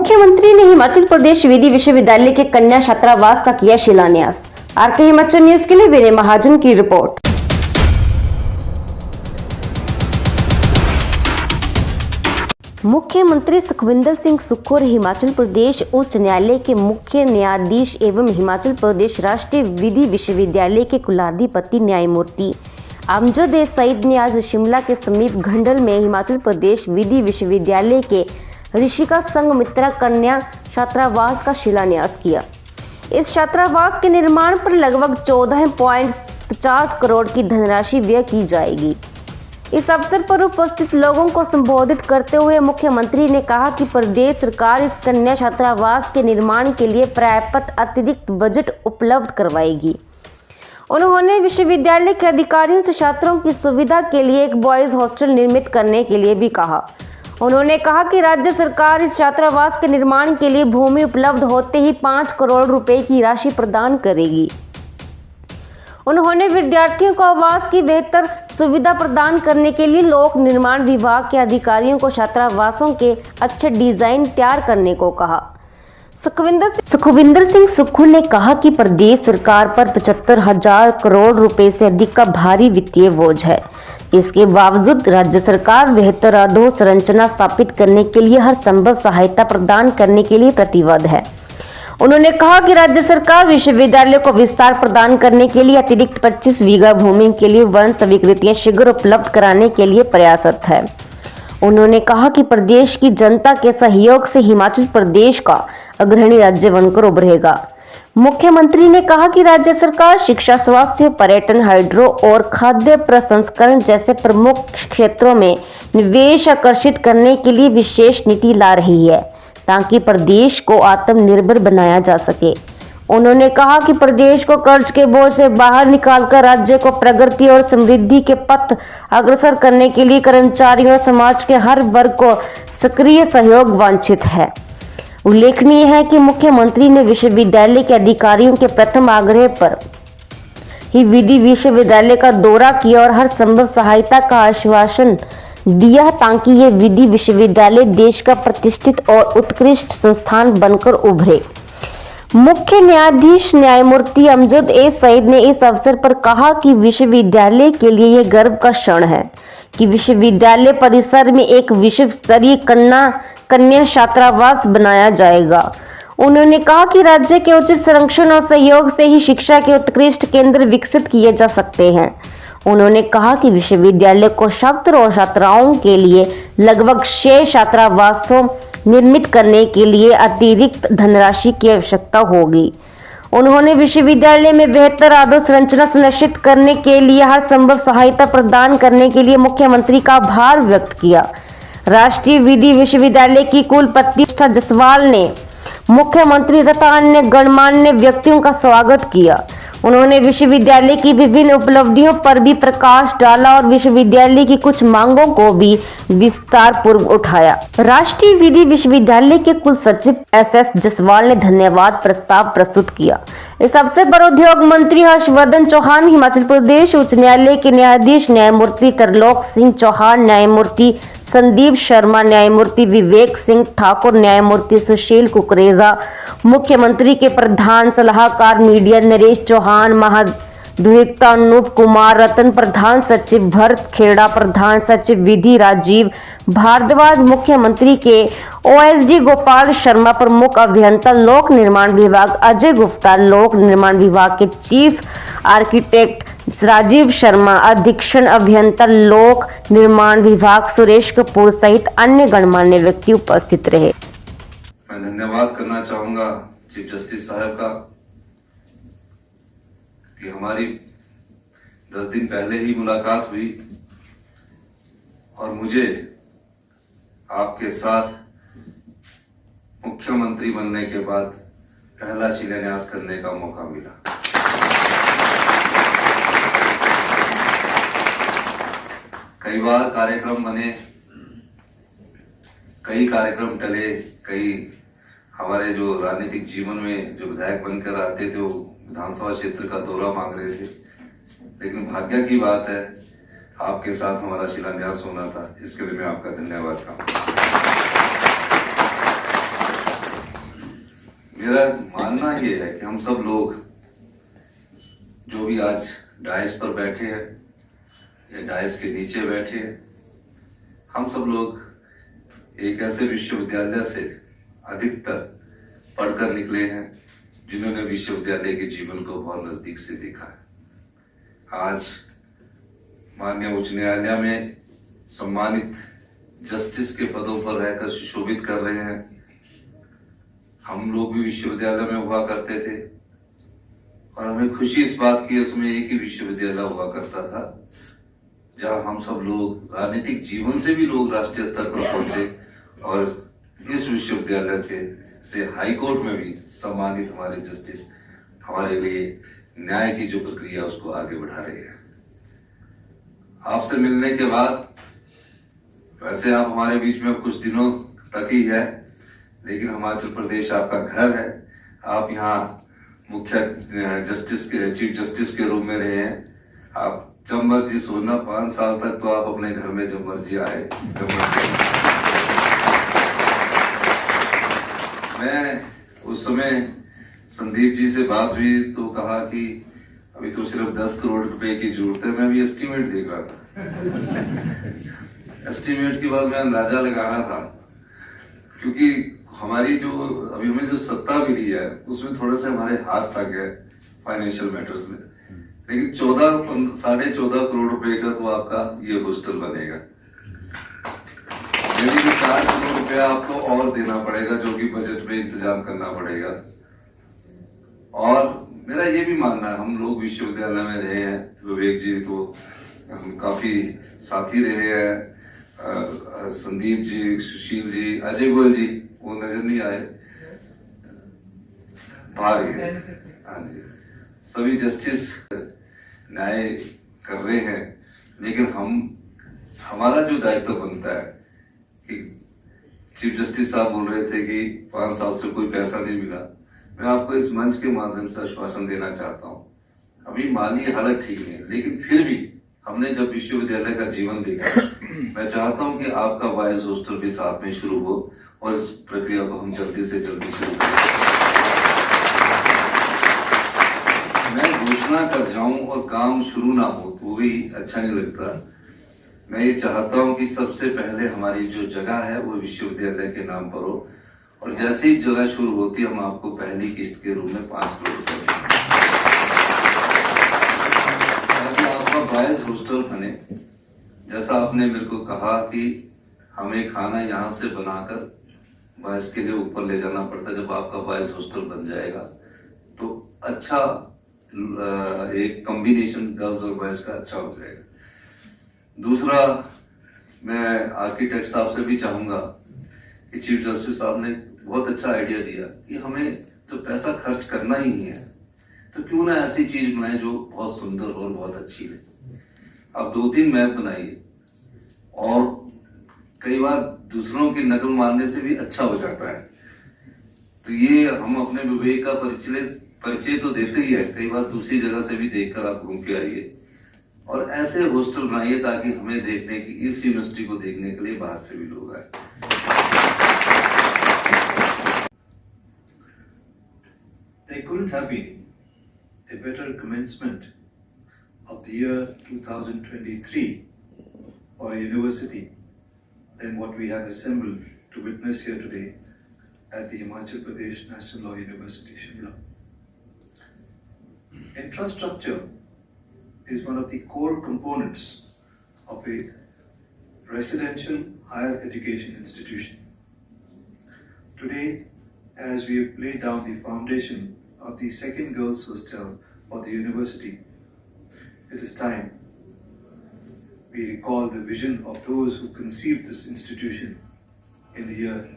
मुख्यमंत्री ने हिमाचल प्रदेश विधि विश्वविद्यालय के कन्या छात्रावास का किया शिलान्यास। आरके हिमाचल न्यूज के लिए विनय महाजन की रिपोर्ट। मुख्यमंत्री सुखविंदर सिंह सुक्खू और हिमाचल प्रदेश उच्च न्यायालय के मुख्य न्यायाधीश एवं हिमाचल प्रदेश राष्ट्रीय विधि विश्वविद्यालय के कुलाधिपति न्यायमूर्ति अमजद ए सईद ने आज शिमला के समीप घंडल में हिमाचल प्रदेश विधि विश्वविद्यालय के ऋषिका संघमित्रा कन्या छात्रावास का शिलान्यास किया। इस छात्रावास के निर्माण पर लगभग 14.50 करोड़ की धनराशि व्यय की जाएगी। इस अवसर पर उपस्थित लोगों को संबोधित करते हुए मुख्यमंत्री ने कहा कि प्रदेश सरकार इस कन्या छात्रावास के निर्माण के लिए पर्याप्त अतिरिक्त बजट उपलब्ध करवाएगी। उन्होंने विश्वविद्यालय के अधिकारियों से छात्रों की सुविधा के लिए एक बॉयज हॉस्टल निर्मित करने के लिए भी कहा। उन्होंने कहा कि राज्य सरकार इस छात्रावास के निर्माण के लिए भूमि उपलब्ध होते ही 5 करोड़ रुपए की राशि प्रदान करेगी। उन्होंने विद्यार्थियों को आवास की बेहतर सुविधा प्रदान करने के लिए लोक निर्माण विभाग के अधिकारियों को छात्रावासों के अच्छे डिजाइन तैयार करने को कहा। सुखविंदर सिंह सुक्खू ने कहा कि प्रदेश सरकार पर 75,000 करोड़ रुपए से अधिक का भारी वित्तीय बोझ है। इसके बावजूद राज्य सरकार बेहतर अधोसंरचना स्थापित करने के लिए हर संभव सहायता प्रदान करने के लिए प्रतिबद्ध है। उन्होंने कहा कि राज्य सरकार विश्वविद्यालय को विस्तार प्रदान करने के लिए अतिरिक्त 25 बीघा भूमि के लिए वन स्वीकृतियां शीघ्र उपलब्ध कराने के लिए प्रयासरत है। उन्होंने कहा कि प्रदेश की जनता के सहयोग से हिमाचल प्रदेश का अग्रणी राज्य बनकर उभरेगा। मुख्यमंत्री ने कहा कि राज्य सरकार शिक्षा, स्वास्थ्य, पर्यटन, हाइड्रो और खाद्य प्रसंस्करण जैसे प्रमुख क्षेत्रों में निवेश आकर्षित करने के लिए विशेष नीति ला रही है ताकि प्रदेश को आत्मनिर्भर बनाया जा सके। उन्होंने कहा कि प्रदेश को कर्ज के बोझ से बाहर निकालकर राज्य को प्रगति और समृद्धि के पथ अग्रसर करने के लिए कर्मचारियों और समाज के हर वर्ग को सक्रिय सहयोग वांछित है। उल्लेखनीय है कि मुख्यमंत्री ने विश्वविद्यालय के अधिकारियों के प्रथम आग्रह पर ही विधि विश्वविद्यालय का दौरा किया और हर संभव सहायता का आश्वासन दिया ताकि ये विधि विश्वविद्यालय देश का प्रतिष्ठित और उत्कृष्ट संस्थान बनकर उभरे। मुख्य न्यायाधीश न्यायमूर्ति अमजद ए सईद ने इस अवसर पर कहा कि विश्वविद्यालय के लिए यह गर्व का क्षण है कि विश्वविद्यालय परिसर में एक विश्व स्तरीय कन्या छात्रावास बनाया जाएगा। उन्होंने कहा कि राज्य के उचित संरक्षण और सहयोग से ही शिक्षा के उत्कृष्ट केंद्र विकसित किए जा सकते हैं। उन्होंने कहा कि विश्वविद्यालय को छात्र और छात्राओं के लिए लगभग 6 छात्रावासों निर्मित करने के लिए अतिरिक्त धनराशि की आवश्यकता होगी। उन्होंने विश्वविद्यालय में बेहतर अधोसंरचना सुनिश्चित करने के लिए हर संभव सहायता प्रदान करने के लिए मुख्यमंत्री का आभार व्यक्त किया। राष्ट्रीय विधि विश्वविद्यालय की कुलपति जसवाल ने मुख्यमंत्री तथा अन्य गणमान्य व्यक्तियों का स्वागत किया। उन्होंने विश्वविद्यालय की विभिन्न उपलब्धियों पर भी प्रकाश डाला और विश्वविद्यालय की कुछ मांगों को भी विस्तार पूर्वक उठाया। राष्ट्रीय विधि विश्वविद्यालय के कुल सचिव SS जसवाल ने धन्यवाद प्रस्ताव प्रस्तुत किया। इस अवसर पर उद्योग मंत्री हर्षवर्धन चौहान, हिमाचल प्रदेश उच्च न्यायालय के न्यायाधीश न्यायमूर्ति तरलोक सिंह चौहान, न्यायमूर्ति संदीप शर्मा, न्यायमूर्ति विवेक सिंह ठाकुर, न्यायमूर्ति सुशील कुकरेजा, मुख्यमंत्री के प्रधान सलाहकार मीडिया नरेश चौहान, महाधिवक्ता अनूप कुमार, रतन प्रधान सचिव भरत खेड़ा, प्रधान सचिव विधि राजीव भारद्वाज, मुख्यमंत्री के OSD गोपाल शर्मा, प्रमुख अभियंता लोक निर्माण विभाग अजय गुप्ता, लोक निर्माण विभाग के चीफ आर्किटेक्ट राजीव शर्मा, अधीक्षण अभियंता लोक निर्माण विभाग सुरेश कपूर सहित अन्य गणमान्य व्यक्ति उपस्थित रहे। मैं धन्यवाद करना चाहूंगा चीफ जस्टिस साहब का कि हमारी 10 दिन पहले ही मुलाकात हुई और मुझे आपके साथ मुख्यमंत्री बनने के बाद पहला शिलान्यास करने का मौका मिला। कई बार कार्यक्रम बने, कई कार्यक्रम टले, कई हमारे जो राजनीतिक जीवन में जो विधायक बनकर आते थे वो विधानसभा क्षेत्र का दौरा मांग रहे थे, लेकिन भाग्य की बात है आपके साथ हमारा शिलान्यास होना था। इसके लिए मैं आपका धन्यवाद करता हूं। मेरा मानना ये है कि हम सब लोग जो भी आज डायस पर बैठे हैं या डायस के नीचे बैठे हैं, हम सब लोग एक ऐसे विश्वविद्यालय से अधिकतर पढ़कर निकले हैं जिन्होंने विश्वविद्यालय के जीवन को बहुत नजदीक से देखा है। आज माननीय उच्च न्यायालय में सम्मानित जस्टिस के पदों पर रहकर सुशोभित कर रहे हैं। हम लोग भी विश्वविद्यालय में हुआ करते थे और हमें खुशी इस बात की, उसमें एक ही विश्वविद्यालय हुआ करता था जहां हम सब लोग राजनीतिक जीवन से भी लोग राष्ट्रीय स्तर पर पहुंचे और इस विश्वविद्यालय से हाई कोर्ट में भी सम्मानित हमारे जस्टिस हमारे लिए न्याय की जो प्रक्रिया उसको आगे बढ़ा रहे हैं। आपसे मिलने के बाद, वैसे आप हमारे बीच में कुछ दिनों तक ही है, लेकिन हिमाचल प्रदेश आपका घर है। आप यहाँ मुख्य चीफ जस्टिस के रूप में रहे हैं। आप जब मर्जी सोना, 5 साल तक तो आप अपने घर में जब मर्जी आए। मैं उस समय संदीप जी से बात हुई तो कहा कि अभी तो सिर्फ 10 करोड़ रुपए की जरूरत है। मैं अभी एस्टीमेट देख रहा था। एस्टीमेट के बाद मैं अंदाजा लगा रहा था, क्योंकि हमारी जो अभी हमें जो सत्ता मिली है उसमें थोड़ा सा हमारे हाथ तक है फाइनेंशियल मैटर्स में, लेकिन 14.5 करोड़ रुपए का तो आपका ये हॉस्टल बनेगा। यानी कि 4 करोड़ रुपया आपको और देना पड़ेगा, जो कि बजट में इंतजाम करना पड़ेगा। और मेरा ये भी मानना है, हम लोग विश्वविद्यालय में रहे हैं, विवेक जी तो हम काफी साथी रहे हैं, संदीप जी, सुशील जी, अजय गोयल जी, वो नजर नहीं आए, बाहर गए। हाँ जी, सभी जस्टिस न्याय कर रहे हैं, लेकिन हमारा जो दायित्व बनता है कि चीफ जस्टिस साहब बोल रहे थे कि 5 साल से कोई पैसा नहीं मिला। मैं आपको इस मंच के माध्यम से आश्वासन देना चाहता हूँ, अभी माली हालत ठीक नहीं है, लेकिन फिर भी हमने जब विश्वविद्यालय का जीवन देखा, मैं चाहता हूं कि आपका वाइस हॉस्टल भी साथ में शुरू हो और इस प्रक्रिया को हम जल्दी से जल्दी शुरू करें। मैं घोषणा कर जाऊं और काम शुरू ना हो तो भी अच्छा नहीं लगता। मैं ये चाहता हूं कि सबसे पहले हमारी जो जगह है वो विश्वविद्यालय के नाम पर हो, और जैसे ही जगह शुरू होती हम आपको पहली किस्त के रूप में 5 करोड़ रुपए वाइस हॉस्टल बने। जैसा आपने मेरे को कहा कि हमें खाना यहाँ से बनाकर वाइस के लिए ऊपर ले जाना पड़ता, जब आपका वाइस हॉस्टल बन जाएगा तो अच्छा एक कॉम्बिनेशन गर्ल्स और बॉयज का अच्छा हो जाएगा। दूसरा, मैं आर्किटेक्ट साहब से भी चाहूंगा कि चीफ जस्टिस साहब ने बहुत अच्छा आइडिया दिया कि हमें तो पैसा खर्च करना ही है, तो क्यों ना ऐसी चीज बनाए जो बहुत सुंदर और बहुत अच्छी है। अब 2-3 मैप बनाइए, और कई बार दूसरों की नकल मारने से भी अच्छा हो जाता है। तो ये हम अपने विवेक का परिचय तो देते ही है, कई बार दूसरी जगह से भी देखकर आप घूम के आइए और ऐसे हॉस्टल बनाइए ताकि हमें देखने की, इस यूनिवर्सिटी को देखने के लिए बाहर से भी लोग आए। There couldn't have been a better commencement of the year 2023 for a university than what we have assembled to witness here today at the Himachal Pradesh National Law University, Shimla. Infrastructure is one of the core components of a residential higher education institution. Today, as we have laid down the foundation of the second girls' hostel for the university, it is time we recall the vision of those who conceived this institution in the year